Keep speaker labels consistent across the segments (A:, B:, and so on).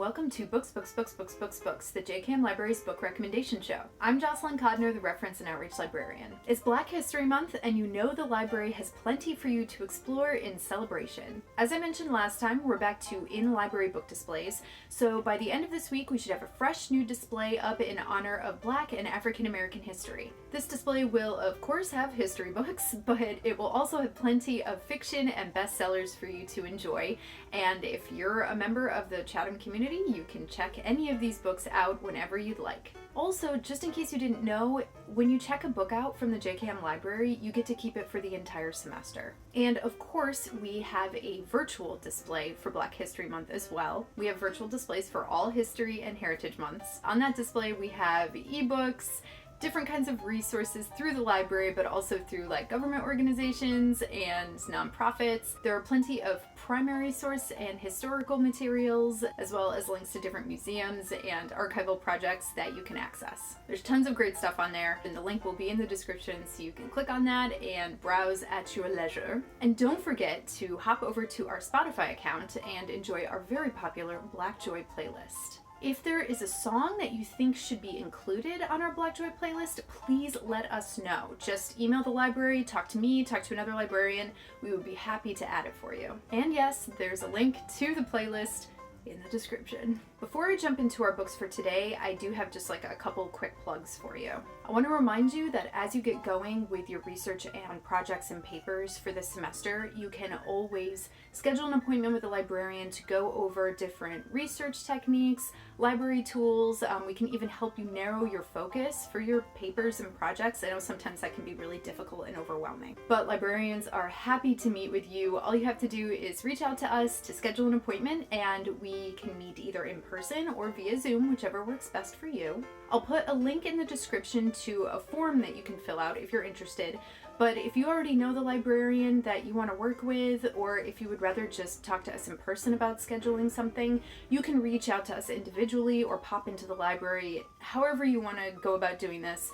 A: welcome to Books, the JKM Library's book recommendation show. I'm Jocelyn, Codner, the Reference and Outreach Librarian. It's Black History Month, and you know the library has plenty for you to explore in celebration. As I mentioned last time, we're back to in-library book displays, so by the end of this week we should have a fresh new display up in honor of Black and African American history. This display will, of course, have history books, but it will also have plenty of fiction and bestsellers for you to enjoy, and if you're a member of the Chatham community, you can check any of these books out whenever you'd like. Also, just in case you didn't know, when you check a book out from the JKM Library, you get to keep it for the entire semester. And of course, we have a virtual display for Black History Month as well. We have virtual displays for all history and heritage months. On that display, we have ebooks, different kinds of resources through the library, but also through like government organizations and nonprofits. There are plenty of primary source and historical materials, as well as links to different museums and archival projects that you can access. There's tons of great stuff on there, and the link will be in the description so you can click on that and browse at your leisure. And don't forget to hop over to our Spotify account and enjoy our very popular Black Joy playlist. If there is a song that you think should be included on our Black Joy playlist, please let us know. Just email the library, talk to me, talk to another librarian. We would be happy to add it for you. And yes, there's a link to the playlist in the description. Before I jump into our books for today, I do have just like a couple quick plugs for you. I want to remind you that as you get going with your research and projects and papers for this semester, you can always schedule an appointment with a librarian to go over different research techniques, library tools. We can even help you narrow your focus for your papers and projects. I know sometimes that can be really difficult and overwhelming, but librarians are happy to meet with you. All you have to do is reach out to us to schedule an appointment, and we can meet either in person or via Zoom, whichever works best for you. I'll put a link in the description to a form that you can fill out if you're interested, but if you already know the librarian that you want to work with, or if you would rather just talk to us in person about scheduling something, you can reach out to us individually or pop into the library, however you want to go about doing this.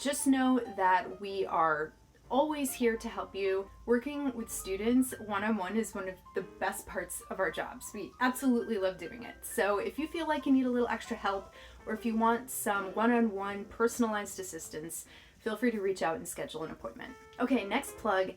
A: Just know that we are always here to help you. Working with students one-on-one is one of the best parts of our jobs. We absolutely love doing it. So if you feel like you need a little extra help, or if you want some one-on-one personalized assistance, feel free to reach out and schedule an appointment. Okay, next plug.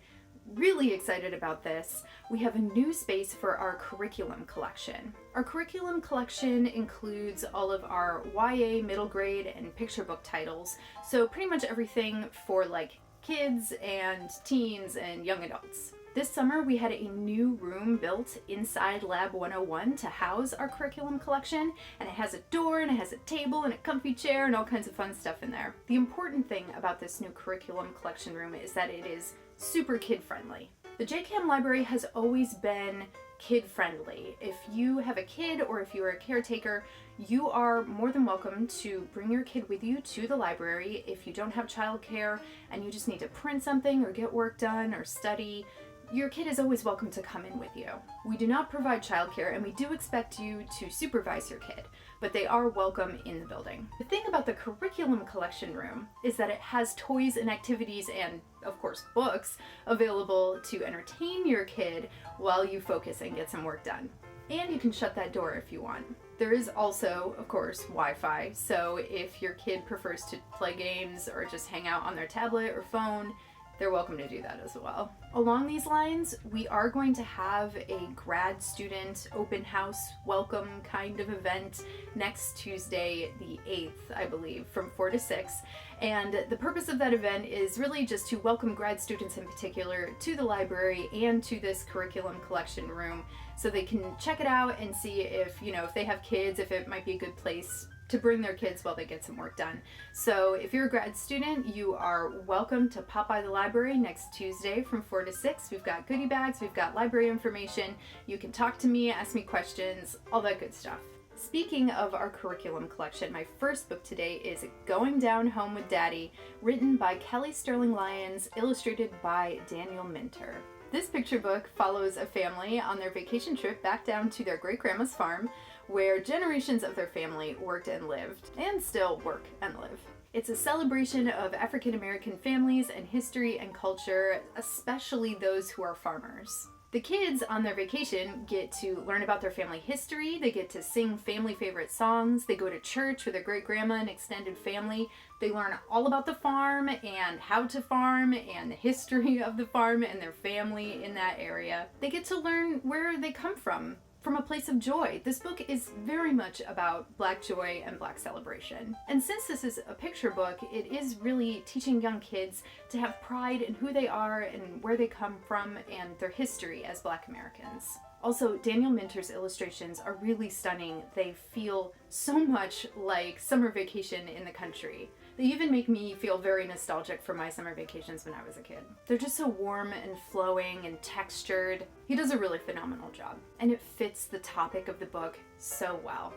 A: Really excited about this. We have a new space for our curriculum collection. Our curriculum collection includes all of our YA, middle grade, and picture book titles. So pretty much everything for like kids and teens and young adults. This summer we had a new room built inside Lab 101 to house our curriculum collection, and it has a door and it has a table and a comfy chair and all kinds of fun stuff in there. The important thing about this new curriculum collection room is that it is super kid-friendly. The JKM Library has always been kid-friendly. If you have a kid or if you are a caretaker, you are more than welcome to bring your kid with you to the library. If you don't have childcare and you just need to print something or get work done or study, your kid is always welcome to come in with you. We do not provide childcare, and we do expect you to supervise your kid, but they are welcome in the building. The thing about the curriculum collection room is that it has toys and activities and, of course, books available to entertain your kid while you focus and get some work done. And you can shut that door if you want. There is also, of course, Wi-Fi, so if your kid prefers to play games or just hang out on their tablet or phone, they're welcome to do that as well. Along these lines, we are going to have a grad student open house welcome kind of event next Tuesday, the 8th, I believe, from 4 to 6. And the purpose of that event is really just to welcome grad students in particular to the library and to this curriculum collection room so they can check it out and see if, if they have kids, if it might be a good place to bring their kids while they get some work done. So if you're a grad student, you are welcome to pop by the library next Tuesday from 4 to 6. We've got goodie bags, we've got library information. You can talk to me, ask me questions, all that good stuff. Speaking of our curriculum collection, my first book today is Going Down Home with Daddy, written by Kelly Sterling Lyons, illustrated by Daniel Minter. This picture book follows a family on their vacation trip back down to their great-grandma's farm, where generations of their family worked and lived, and still work and live. It's a celebration of African American families and history and culture, especially those who are farmers. The kids on their vacation get to learn about their family history, they get to sing family favorite songs, they go to church with their great-grandma and extended family, they learn all about the farm and how to farm and the history of the farm and their family in that area. They get to learn where they come from a place of joy. This book is very much about Black joy and Black celebration. And since this is a picture book, it is really teaching young kids to have pride in who they are and where they come from and their history as Black Americans. Also, Daniel Minter's illustrations are really stunning. They feel so much like summer vacation in the country. They even make me feel very nostalgic for my summer vacations when I was a kid. They're just so warm and flowing and textured. He does a really phenomenal job. And it fits the topic of the book so well.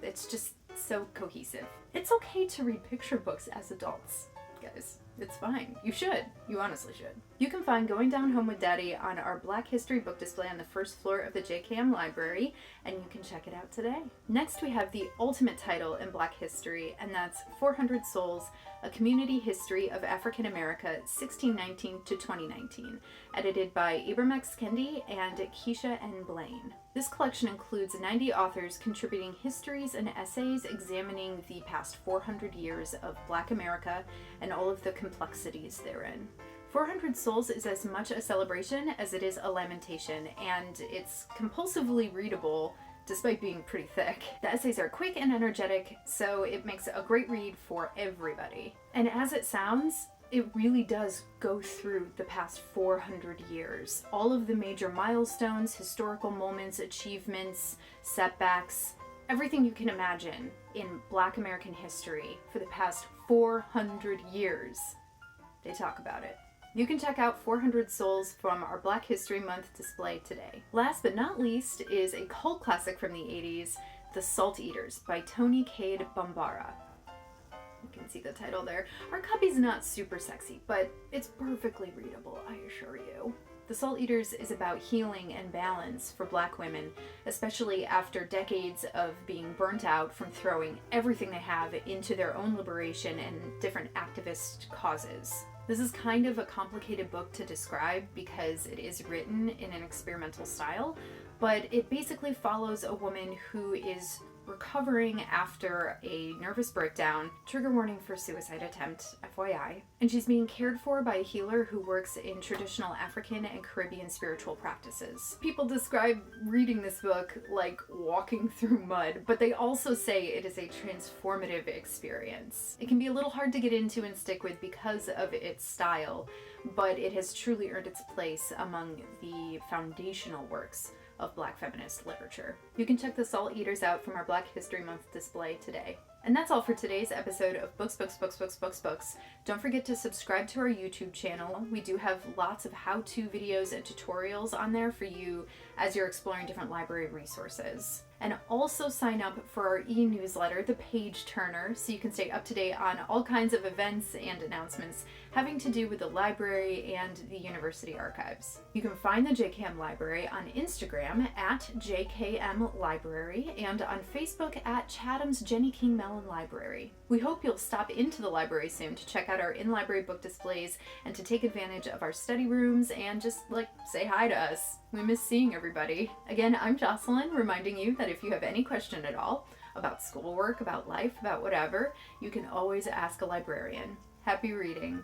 A: It's just so cohesive. It's okay to read picture books as adults, guys. It's fine. You should. You honestly should. You can find Going Down Home with Daddy on our Black History book display on the first floor of the JKM Library, and you can check it out today. Next, we have the ultimate title in Black history, and that's 400 Souls, A Community History of African America, 1619 to 2019, edited by Ibram X. Kendi and Keisha N. Blaine. This collection includes 90 authors contributing histories and essays examining the past 400 years of Black America and all of the complexities therein. 400 Souls is as much a celebration as it is a lamentation, and it's compulsively readable despite being pretty thick. The essays are quick and energetic, so it makes a great read for everybody. And as it sounds, it really does go through the past 400 years. All of the major milestones, historical moments, achievements, setbacks, everything you can imagine in Black American history for the past 400 years. They talk about it. You can check out 400 Souls from our Black History Month display today. Last but not least is a cult classic from the 80s, The Salt Eaters by Tony Cade Bambara. You can see the title there. Our copy's not super sexy, but it's perfectly readable, I assure you. The Salt Eaters is about healing and balance for Black women, especially after decades of being burnt out from throwing everything they have into their own liberation and different activist causes. This is kind of a complicated book to describe because it is written in an experimental style, but it basically follows a woman who is recovering after a nervous breakdown, trigger warning for suicide attempt, FYI, and she's being cared for by a healer who works in traditional African and Caribbean spiritual practices. People describe reading this book like walking through mud, but they also say it is a transformative experience. It can be a little hard to get into and stick with because of its style, but it has truly earned its place among the foundational works of Black feminist literature. You can check the Salt Eaters out from our Black History Month display today. And that's all for today's episode of Books. Don't forget to subscribe to our YouTube channel. We do have lots of how-to videos and tutorials on there for you as you're exploring different library resources. And also sign up for our e-newsletter, The Page Turner, so you can stay up to date on all kinds of events and announcements having to do with the library and the university archives. You can find the JKM Library on Instagram at JKM Library and on Facebook at Chatham's Jenny King Mellon Library. We hope you'll stop into the library soon to check out our in-library book displays and to take advantage of our study rooms and just say hi to us. We miss seeing everybody. Again, I'm Jocelyn, reminding you that if you have any question at all about schoolwork, about life, about whatever, you can always ask a librarian. Happy reading.